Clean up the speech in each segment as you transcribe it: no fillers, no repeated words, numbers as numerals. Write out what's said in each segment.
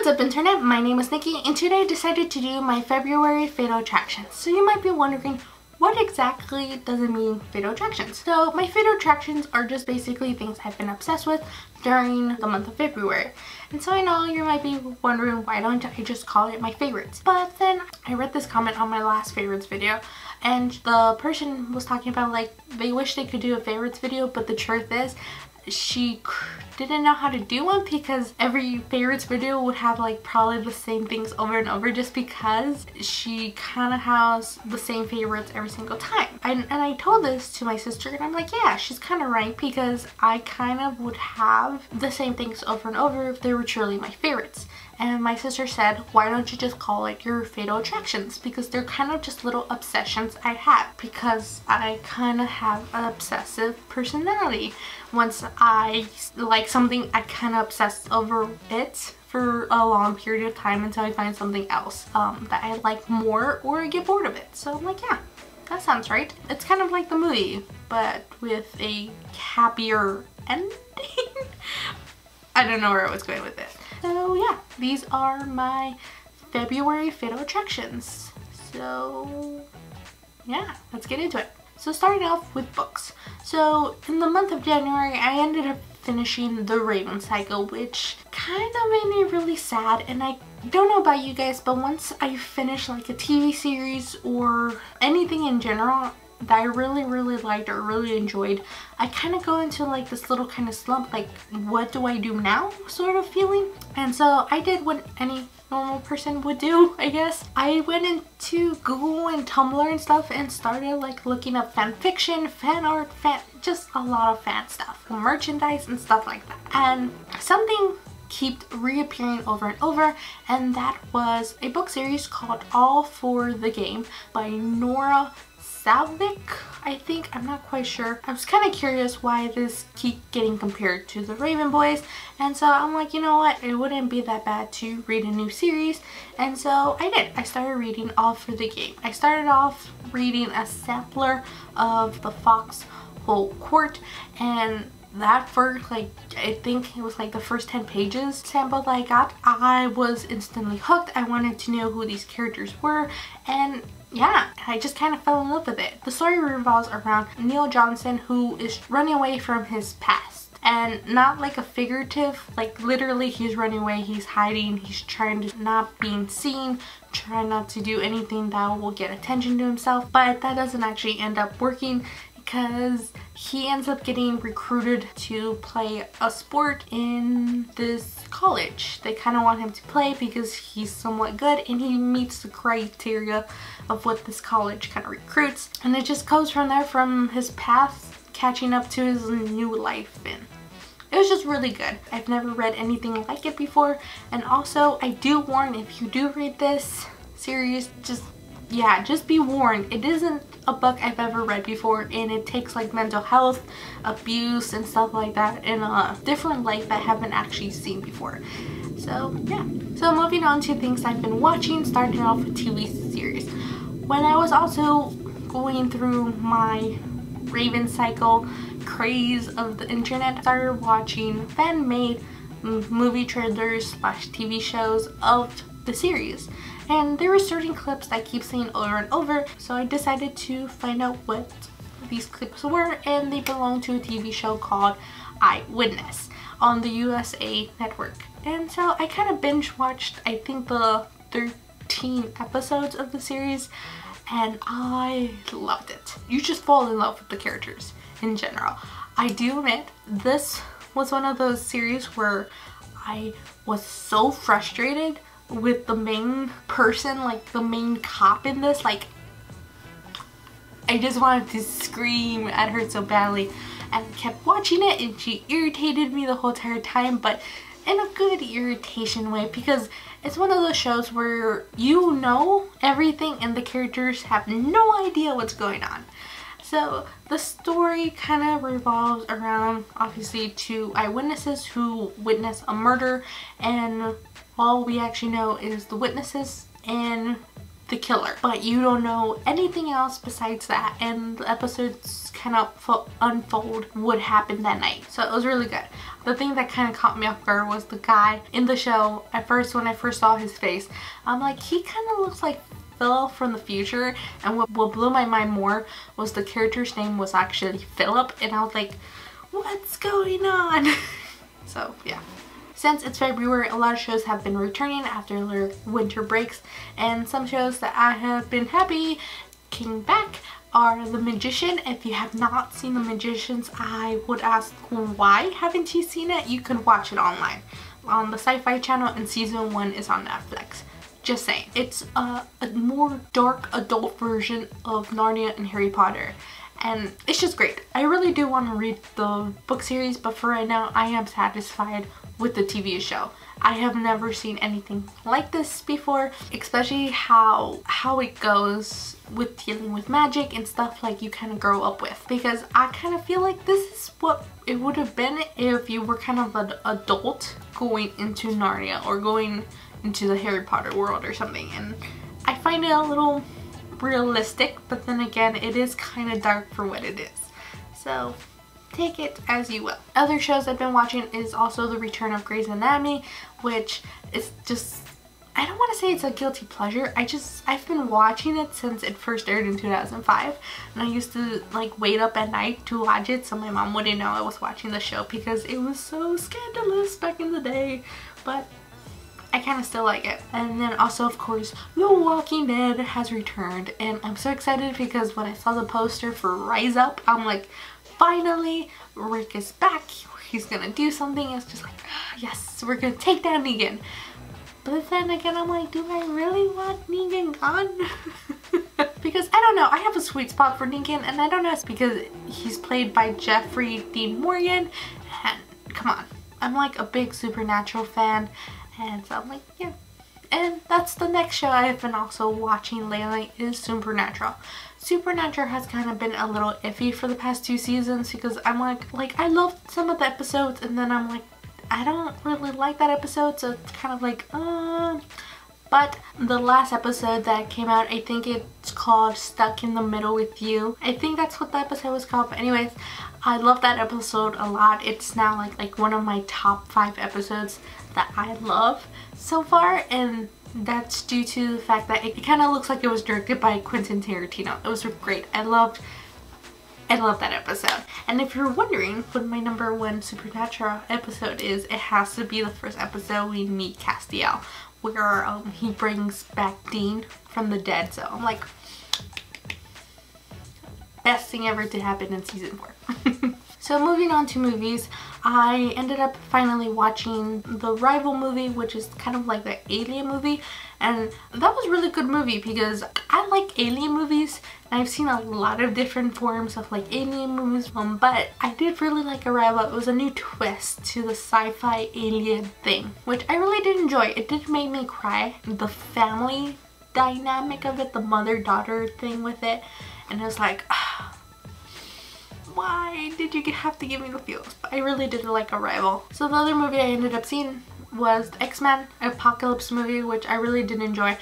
What's up internet, my name is Nikki and today I decided to do my February fatal attractions. So you might be wondering, what exactly does it mean, fatal attractions? So my fatal attractions are just basically things I've been obsessed with during the month of February. And so I know you might be wondering, why don't I just call it my favorites? But then I read this comment on my last favorites video and the person was talking about like they wish they could do a favorites video, but the truth is she didn't know how to do one because every favorites video would have like probably the same things over and over just because she kind of has the same favorites every single time. And I told this to my sister and I'm like, yeah, she's kind of right, because I kind of would have the same things over and over if they were truly my favorites. And my sister said, why don't you just call it your fatal attractions, because they're kind of just little obsessions I have, because I kind of have an obsessive personality. Once I like something, I kind of obsess over it for a long period of time until I find something else that I like more or I get bored of it. So I'm like, yeah, that sounds right. It's kind of like the movie, but with a happier ending. I don't know where I was going with it. So yeah, these are my February fatal attractions. So yeah, let's get into it. So starting off with books. So in the month of January, I ended up finishing The Raven Cycle, which kind of made me really sad. And I don't know about you guys, but once I finish like a TV series or anything in general that I really liked or really enjoyed, I kind of go into like this little kind of slump, like what do I do now sort of feeling. And so I did what any normal person would do, I guess. I went into Google and Tumblr and stuff and started like looking up fan fiction, fan art, just a lot of fan stuff, merchandise and stuff like that. And something kept reappearing over and over, and that was a book series called All for the Game by Nora Salvik, I think. I'm not quite sure. I was kind of curious why this keep getting compared to the Raven Boys, and so I'm like, you know what, it wouldn't be that bad to read a new series. And so I did. I started reading All for the Game. I started off reading a sampler of the Foxhole Court, and that first, like, I think it was like the first 10 pages sample that I got, I was instantly hooked. I wanted to know who these characters were, and yeah, I just kind of fell in love with it. The story revolves around Neil Johnson, who is running away from his past. And not like a figurative, like literally he's running away, he's hiding, he's trying to not being seen, trying not to do anything that will get attention to himself. But that doesn't actually end up working, because he ends up getting recruited to play a sport in this college. They kind of want him to play because he's somewhat good and he meets the criteria of what this college kind of recruits. And it just goes from there, from his path catching up to his new life. And it was just really good. I've never read anything like it before. And also, I do warn, if you do read this series, just be warned, it isn't a book I've ever read before, and it takes like mental health, abuse and stuff like that in a different light that I haven't actually seen before. So yeah. So moving on to things I've been watching, starting off with TV series. When I was also going through my Raven Cycle craze of the internet, I started watching fan-made movie trailers / TV shows of the series. And there were certain clips that I keep seeing over and over, so I decided to find out what these clips were, and they belong to a TV show called Eyewitness on the USA Network. And so I kind of binge watched, I think, the 13 episodes of the series, and I loved it. You just fall in love with the characters in general. I do admit, this was one of those series where I was so frustrated with the main person, like the main cop in this. Like, I just wanted to scream at her so badly, and I kept watching it and she irritated me the whole entire time, but in a good irritation way, because it's one of those shows where you know everything and the characters have no idea what's going on. So the story kind of revolves around, obviously, two eyewitnesses who witness a murder, and all we actually know is the witnesses and the killer, but you don't know anything else besides that, and the episodes kind of unfold what happened that night. So it was really good. The thing that kind of caught me off guard was the guy in the show. At first, when I first saw his face, I'm like, he kind of looks like Phil from the future. And what blew my mind more was the character's name was actually Philip, and I was like, what's going on? So yeah. Since it's February, a lot of shows have been returning after their winter breaks, and some shows that I have been happy came back are The Magician. If you have not seen The Magicians, I would ask, why haven't you seen it? You can watch it online on the Sci-Fi Channel, and season 1 is on Netflix. Just saying. It's a more dark adult version of Narnia and Harry Potter, and it's just great. I really do want to read the book series, but for right now I am satisfied with the TV show. I have never seen anything like this before, especially how it goes with dealing with magic and stuff like you kind of grow up with, because I kind of feel like this is what it would have been if you were kind of an adult going into Narnia or going into the Harry Potter world or something, and I find it a little realistic, but then again it is kind of dark for what it is, so take it as you will. Other shows I've been watching is also the return of Grey's Anatomy, which is just, I don't want to say it's a guilty pleasure. I've been watching it since it first aired in 2005, and I used to like wait up at night to watch it so my mom wouldn't know I was watching the show because it was so scandalous back in the day, but I kind of still like it. And then also, of course, The Walking Dead has returned, and I'm so excited because when I saw the poster for Rise Up, I'm like, finally, Rick is back. He's gonna do something. It's just like, yes, we're gonna take down Negan. But then again, I'm like, do I really want Negan gone? Because I don't know, I have a sweet spot for Negan, and I don't know, it's because he's played by Jeffrey Dean Morgan, and come on, I'm like a big Supernatural fan, and so I'm like, yeah. And that's the next show I have been also watching lately is Supernatural. Supernatural has kind of been a little iffy for the past 2 seasons because I'm like I loved some of the episodes, and then I'm like, I don't really like that episode, so it's kind of like, But the last episode that came out, I think it's called Stuck in the Middle with You. I think that's what the episode was called, but anyways, I love that episode a lot. It's now like one of my top 5 episodes that I love so far, and that's due to the fact that it kind of looks like it was directed by Quentin Tarantino. It was great. I love that episode. And if you're wondering what my #1 Supernatural episode is, it has to be the first episode we meet Castiel, where he brings back Dean from the dead. So I'm like, best thing ever to happen in season 4. So moving on to movies, I ended up finally watching the Rival movie, which is kind of like the Alien movie, and that was a really good movie because I like Alien movies, and I've seen a lot of different forms of like Alien movies, but I did really like Arrival. It was a new twist to the sci-fi alien thing, which I really did enjoy. It did make me cry. The family dynamic of it, the mother-daughter thing with it, and it was like, why did you have to give me the feels? But I really did like Arrival. So the other movie I ended up seeing was the X-Men Apocalypse movie, which I really did enjoy.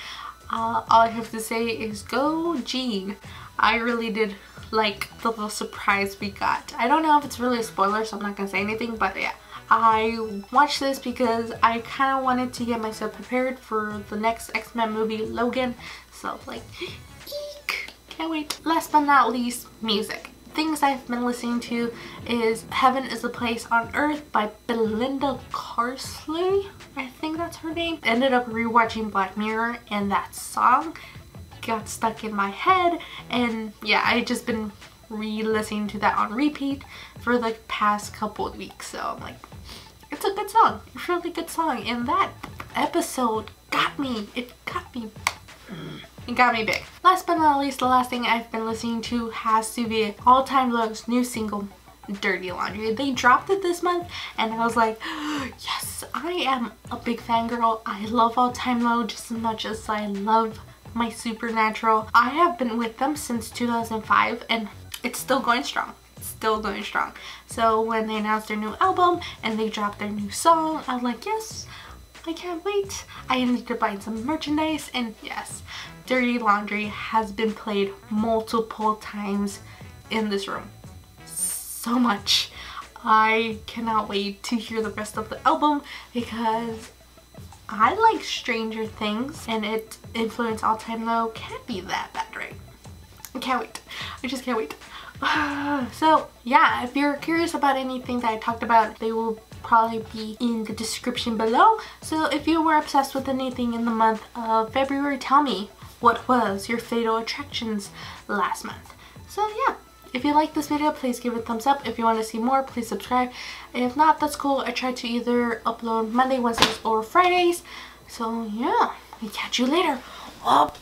All I have to say is go Jean. I really did like the little surprise we got. I don't know if it's really a spoiler, so I'm not gonna say anything, but yeah. I watched this because I kind of wanted to get myself prepared for the next X-Men movie, Logan. So like, eek, can't wait. Last but not least, music. Things I've been listening to is Heaven is a Place on Earth by Belinda Carsley. I think that's her name. Ended up rewatching Black Mirror, and that song got stuck in my head, and yeah, I just been re-listening to that on repeat for the past couple of weeks. So I'm like, it's a good song. It's a really good song, and that episode got me. It got me. It got me big. Last but not least, the last thing I've been listening to has to be All Time Low's new single, Dirty Laundry. They dropped it this month, and I was like, yes, I am a big fangirl. I love All Time Low just as much as I love my Supernatural. I have been with them since 2005, and it's still going strong. It's still going strong. So when they announced their new album and they dropped their new song, I was like, yes, I can't wait. I ended up buying some merchandise, and yes, Dirty Laundry has been played multiple times in this room. So much. I cannot wait to hear the rest of the album because I like Stranger Things, and it influenced All Time Low can't be that bad, right? I can't wait. I just can't wait. So yeah, if you're curious about anything that I talked about, they will probably be in the description below. So if you were obsessed with anything in the month of February, tell me what was your fatal attractions last month. So yeah, if you like this video, please give it a thumbs up. If you want to see more, please subscribe. If not, that's cool. I try to either upload Monday, Wednesdays, or Fridays. So yeah, I'll catch you later. Oh.